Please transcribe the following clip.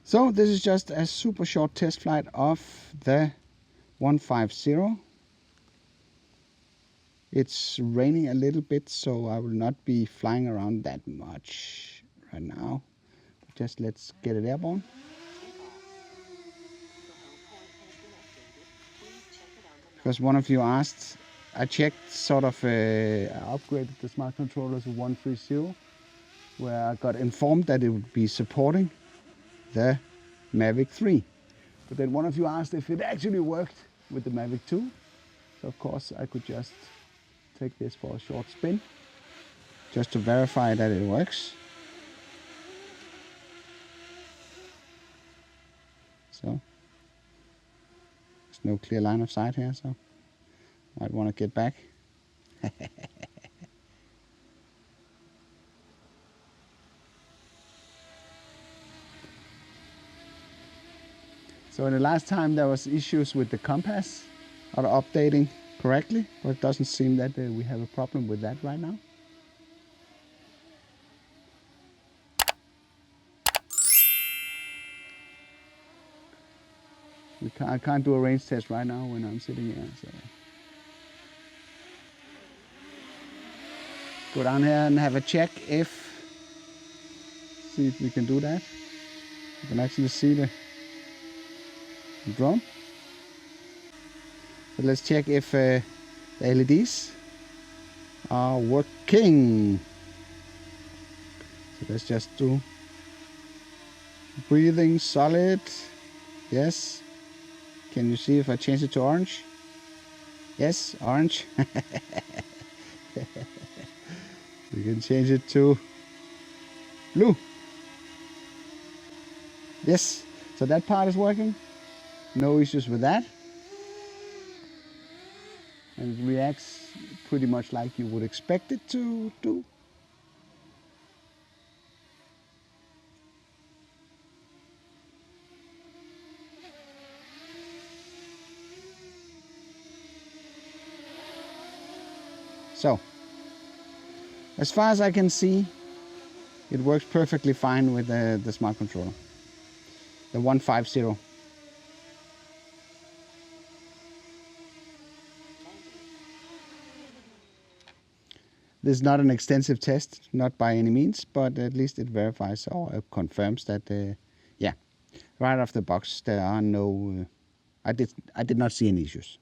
So this is just a super short test flight of the 150. It's raining a little bit, so I will not be flying around that much right now. Just let's get it airborne. Because one of you asked, I checked sort of, I upgraded the smart controller to 130, where I got informed that it would be supporting the Mavic 3. But then one of you asked if it actually worked with the Mavic 2. So of course I could just take this for a short spin, just to verify that it works. So there's no clear line of sight here, so might want to get back. So in the last time there was issues with the compass, not updating correctly, but it doesn't seem that we have a problem with that right now. I can't do a range test right now when I'm sitting here. So go down here and have a check see if we can do that. You can actually see the drone. So let's check if the LEDs are working. So let's just do breathing solid. Yes. Can you see if I change it to orange? Yes, orange. We can change it to blue. Yes, so that part is working. No issues with that. And it reacts pretty much like you would expect it to do. So, as far as I can see, it works perfectly fine with the smart controller, the 150. This is not an extensive test, not by any means, but at least it verifies or confirms that, yeah, right off the box there are no, I did not see any issues.